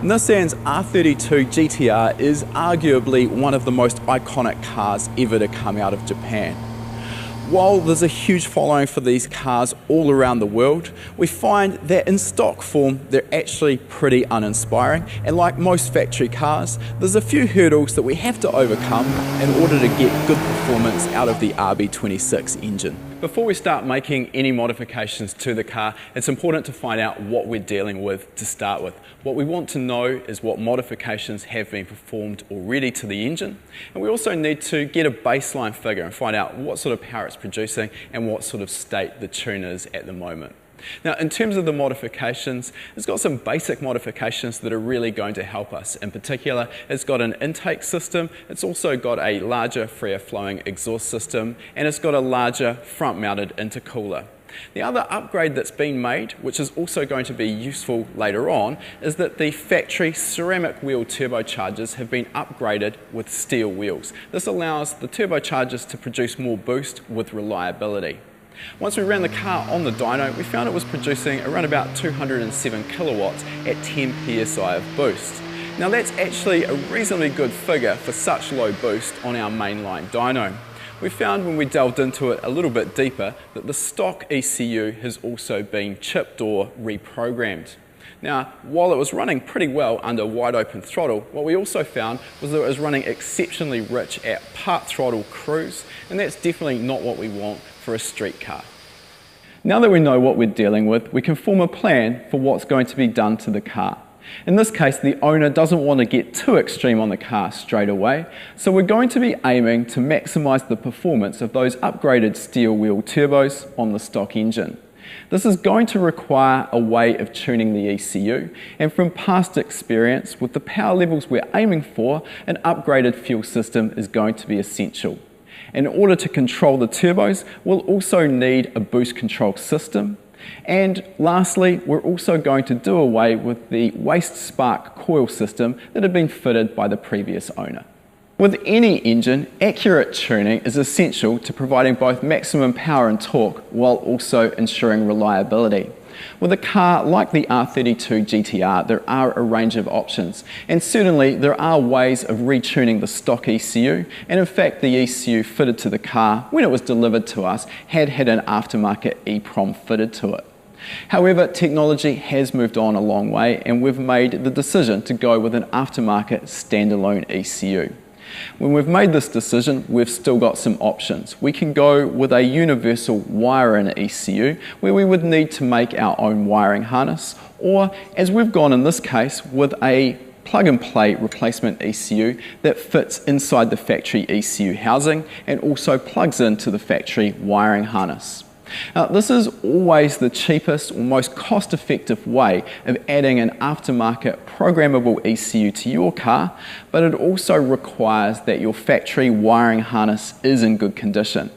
Nissan's R32 GTR is arguably one of the most iconic cars ever to come out of Japan. While there's a huge following for these cars all around the world, we find that in stock form they're actually pretty uninspiring, and like most factory cars, there's a few hurdles that we have to overcome in order to get good performance out of the RB26 engine. Before we start making any modifications to the car, it's important to find out what we're dealing with to start with. What we want to know is what modifications have been performed already to the engine, and we also need to get a baseline figure and find out what sort of power it's producing and what sort of state the tune is at the moment. Now, in terms of the modifications, it's got some basic modifications that are really going to help us. In particular, it's got an intake system, it's also got a larger, freer flowing exhaust system, and it's got a larger front-mounted intercooler. The other upgrade that's been made, which is also going to be useful later on, is that the factory ceramic wheel turbochargers have been upgraded with steel wheels. This allows the turbochargers to produce more boost with reliability. Once we ran the car on the dyno, we found it was producing around about 207 kilowatts at 10 psi of boost. Now that's actually a reasonably good figure for such low boost on our mainline dyno. We found when we delved into it a little bit deeper that the stock ECU has also been chipped or reprogrammed. Now, while it was running pretty well under wide open throttle, what we also found was that it was running exceptionally rich at part throttle cruise, and that's definitely not what we want for a street car. Now that we know what we're dealing with, we can form a plan for what's going to be done to the car. In this case, the owner doesn't want to get too extreme on the car straight away, so we're going to be aiming to maximise the performance of those upgraded steel wheel turbos on the stock engine. This is going to require a way of tuning the ECU, and from past experience, with the power levels we're aiming for, an upgraded fuel system is going to be essential. In order to control the turbos, we'll also need a boost control system. And lastly, we're also going to do away with the waste spark coil system that had been fitted by the previous owner. With any engine, accurate tuning is essential to providing both maximum power and torque while also ensuring reliability. With a car like the R32 GTR, there are a range of options, and certainly there are ways of retuning the stock ECU, and in fact the ECU fitted to the car when it was delivered to us had an aftermarket EEPROM fitted to it. However, technology has moved on a long way, and we've made the decision to go with an aftermarket standalone ECU. When we've made this decision, we've still got some options. We can go with a universal wire-in ECU, where we would need to make our own wiring harness, or, as we've gone in this case, with a plug-and-play replacement ECU that fits inside the factory ECU housing and also plugs into the factory wiring harness. Now, this is always the cheapest or most cost-effective way of adding an aftermarket programmable ECU to your car, but it also requires that your factory wiring harness is in good condition.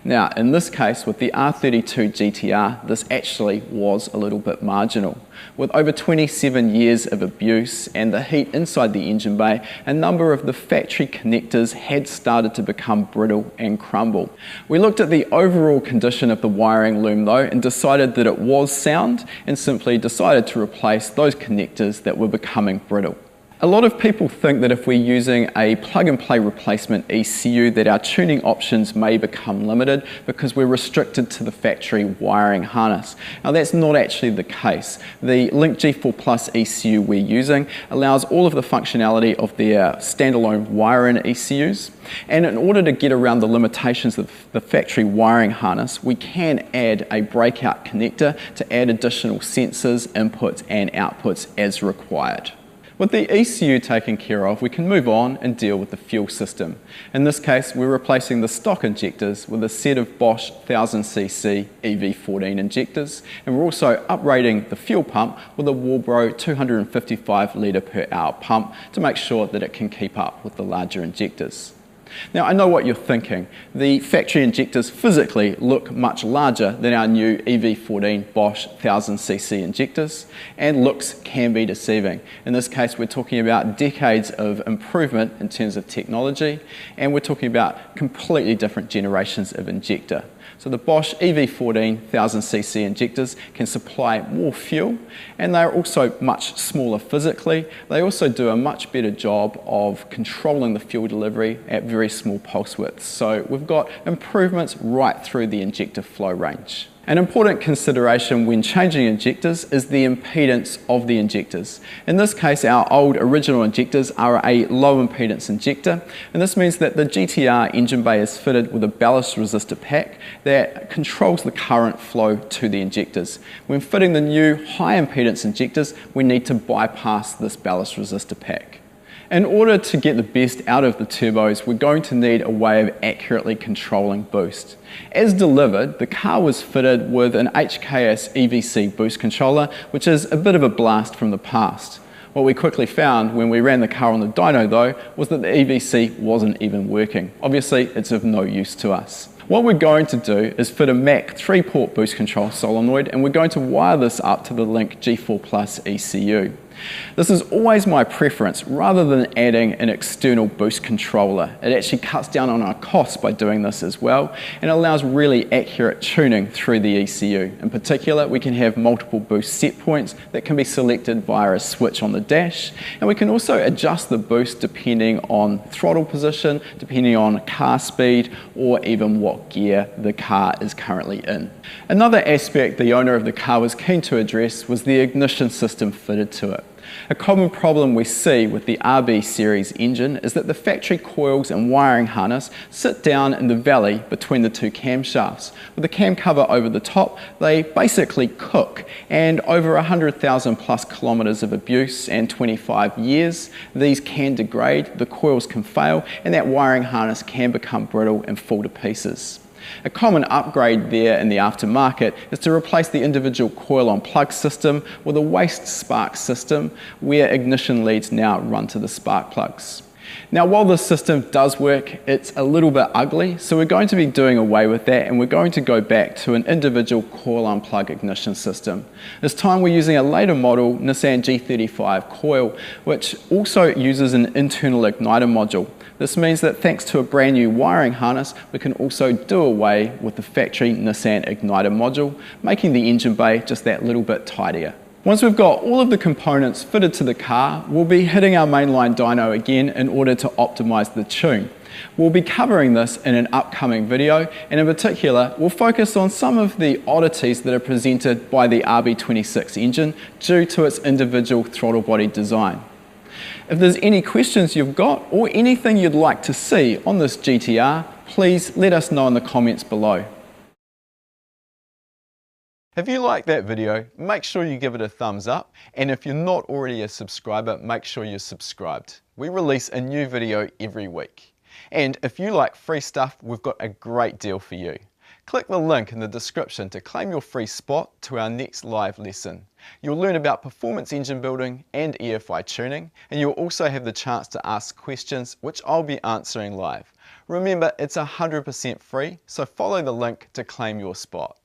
Now, in this case, with the R32 GTR, this actually was a little bit marginal. With over 27 years of abuse and the heat inside the engine bay, a number of the factory connectors had started to become brittle and crumble. We looked at the overall condition of the wiring loom though and decided that it was sound, and simply decided to replace those connectors that were becoming brittle. A lot of people think that if we're using a plug-and-play replacement ECU that our tuning options may become limited because we're restricted to the factory wiring harness. Now that's not actually the case. The Link G4 Plus ECU we're using allows all of the functionality of their standalone wire-in ECUs, and in order to get around the limitations of the factory wiring harness, we can add a breakout connector to add additional sensors, inputs and outputs as required. With the ECU taken care of, we can move on and deal with the fuel system. In this case, we're replacing the stock injectors with a set of Bosch 1000cc EV14 injectors, and we're also upgrading the fuel pump with a Walbro 255 litre per hour pump to make sure that it can keep up with the larger injectors. Now, I know what you're thinking. The factory injectors physically look much larger than our new EV14 Bosch 1000cc injectors, and looks can be deceiving. In this case, we're talking about decades of improvement in terms of technology, and we're talking about completely different generations of injector. So the Bosch EV14 1000cc injectors can supply more fuel, and they're also much smaller physically. They also do a much better job of controlling the fuel delivery at very small pulse widths. So we've got improvements right through the injector flow range. An important consideration when changing injectors is the impedance of the injectors. In this case, our old original injectors are a low impedance injector, and this means that the GTR engine bay is fitted with a ballast resistor pack that controls the current flow to the injectors. When fitting the new high impedance injectors, we need to bypass this ballast resistor pack. In order to get the best out of the turbos, we're going to need a way of accurately controlling boost. As delivered, the car was fitted with an HKS EVC boost controller, which is a bit of a blast from the past. What we quickly found when we ran the car on the dyno though, was that the EVC wasn't even working. Obviously, it's of no use to us. What we're going to do is fit a Mac 3-port boost control solenoid, and we're going to wire this up to the Link G4 Plus ECU. This is always my preference rather than adding an external boost controller. It actually cuts down on our costs by doing this as well, and allows really accurate tuning through the ECU. In particular, we can have multiple boost set points that can be selected via a switch on the dash, and we can also adjust the boost depending on throttle position, depending on car speed, or even what gear the car is currently in. Another aspect the owner of the car was keen to address was the ignition system fitted to it. A common problem we see with the RB series engine is that the factory coils and wiring harness sit down in the valley between the two camshafts. With the cam cover over the top, they basically cook, and over 100,000 plus kilometres of abuse and 25 years, these can degrade, the coils can fail, and that wiring harness can become brittle and fall to pieces. A common upgrade there in the aftermarket is to replace the individual coil-on-plug system with a waste spark system where ignition leads now run to the spark plugs. Now, while this system does work, it's a little bit ugly, so we're going to be doing away with that, and we're going to go back to an individual coil-on-plug ignition system. This time we're using a later model Nissan G35 coil, which also uses an internal igniter module. This means that thanks to a brand new wiring harness, we can also do away with the factory Nissan igniter module, making the engine bay just that little bit tidier. Once we've got all of the components fitted to the car, we'll be hitting our mainline dyno again in order to optimize the tune. We'll be covering this in an upcoming video, and in particular, we'll focus on some of the oddities that are presented by the RB26 engine due to its individual throttle body design. If there's any questions you've got or anything you'd like to see on this GTR, please let us know in the comments below. If you like that video, make sure you give it a thumbs up, and if you're not already a subscriber, make sure you're subscribed. We release a new video every week. And if you like free stuff, we've got a great deal for you. Click the link in the description to claim your free spot to our next live lesson. You'll learn about performance engine building and EFI tuning, and you'll also have the chance to ask questions which I'll be answering live. Remember, it's 100% free, so follow the link to claim your spot.